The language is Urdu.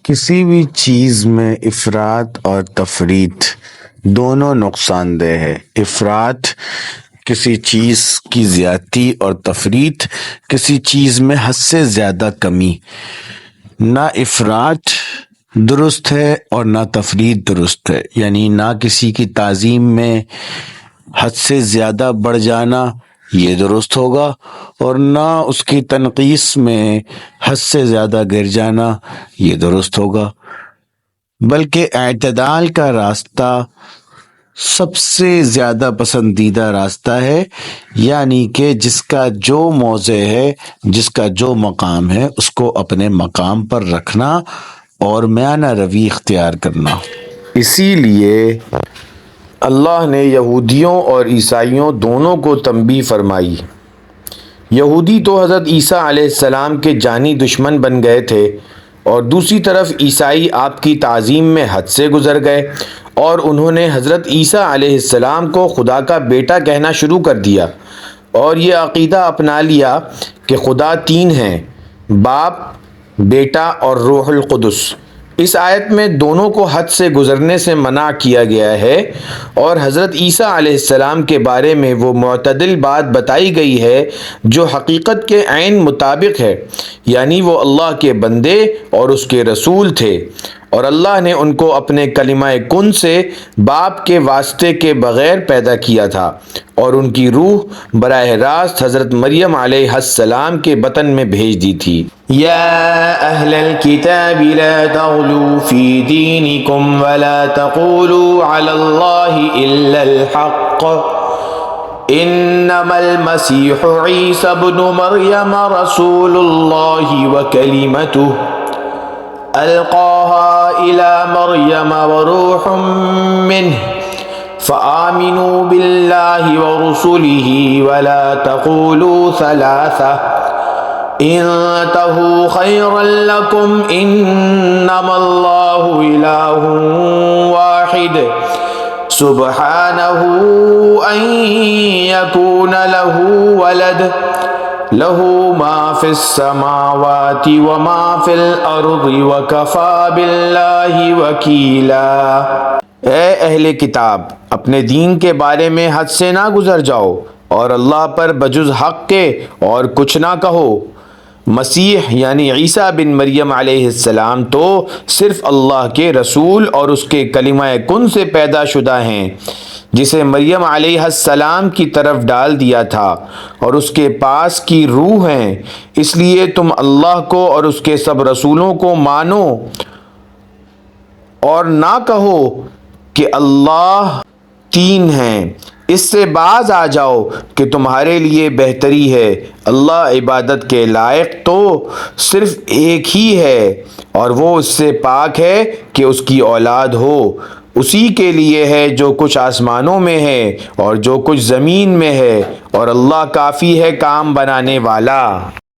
کسی بھی چیز میں افراط اور تفریط دونوں نقصان دہ ہے۔ افراط کسی چیز کی زیادتی اور تفریط کسی چیز میں حد سے زیادہ کمی۔ نہ افراط درست ہے اور نہ تفریط درست ہے، یعنی نہ کسی کی تعظیم میں حد سے زیادہ بڑھ جانا یہ درست ہوگا اور نہ اس کی تنقیص میں حد سے زیادہ گر جانا یہ درست ہوگا، بلکہ اعتدال کا راستہ سب سے زیادہ پسندیدہ راستہ ہے، یعنی کہ جس کا جو موضع ہے، جس کا جو مقام ہے، اس کو اپنے مقام پر رکھنا اور میانہ روی اختیار کرنا۔ اسی لیے اللہ نے یہودیوں اور عیسائیوں دونوں کو تنبیہ فرمائی۔ یہودی تو حضرت عیسیٰ علیہ السلام کے جانی دشمن بن گئے تھے اور دوسری طرف عیسائی آپ کی تعظیم میں حد سے گزر گئے اور انہوں نے حضرت عیسیٰ علیہ السلام کو خدا کا بیٹا کہنا شروع کر دیا اور یہ عقیدہ اپنا لیا کہ خدا تین ہیں، باپ، بیٹا اور روح القدس۔ اس آیت میں دونوں کو حد سے گزرنے سے منع کیا گیا ہے اور حضرت عیسیٰ علیہ السلام کے بارے میں وہ معتدل بات بتائی گئی ہے جو حقیقت کے عین مطابق ہے، یعنی وہ اللہ کے بندے اور اس کے رسول تھے اور اللہ نے ان کو اپنے کلمہ کن سے باپ کے واسطے کے بغیر پیدا کیا تھا اور ان کی روح براہ راست حضرت مریم علیہ السلام کے بطن میں بھیج دی تھی۔ یا اہل الکتاب لا تغلوا فی دینکم ولا تقولوا علی اللہ الا الحق انما المسیح عیسی ابن مریم رسول اللہ وکلمتہ ألقاها إلى مريم وروح منه فآمنوا بالله ورسله ولا تقولوا ثلاثة انتهوا خيرا لكم إنما الله إله واحد سبحانه أن يكون له ولد لَهُ مَا فِي السَّمَاوَاتِ وَمَا فِي الْأَرْضِ وَكَفَى بِاللَّهِ وَكِيلًا۔ اے اہل کتاب، اپنے دین کے بارے میں حد سے نہ گزر جاؤ اور اللہ پر بجز حق کے اور کچھ نہ کہو۔ مسیح یعنی عیسیٰ بن مریم علیہ السلام تو صرف اللہ کے رسول اور اس کے کلمہ کن سے پیدا شدہ ہیں، جسے مریم علیہ السلام کی طرف ڈال دیا تھا اور اس کے پاس کی روح ہیں، اس لیے تم اللہ کو اور اس کے سب رسولوں کو مانو اور نہ کہو کہ اللہ تین ہیں۔ اس سے باز آ جاؤ کہ تمہارے لیے بہتری ہے۔ اللہ عبادت کے لائق تو صرف ایک ہی ہے اور وہ اس سے پاک ہے کہ اس کی اولاد ہو۔ اسی کے لیے ہے جو کچھ آسمانوں میں ہے اور جو کچھ زمین میں ہے اور اللہ کافی ہے کام بنانے والا۔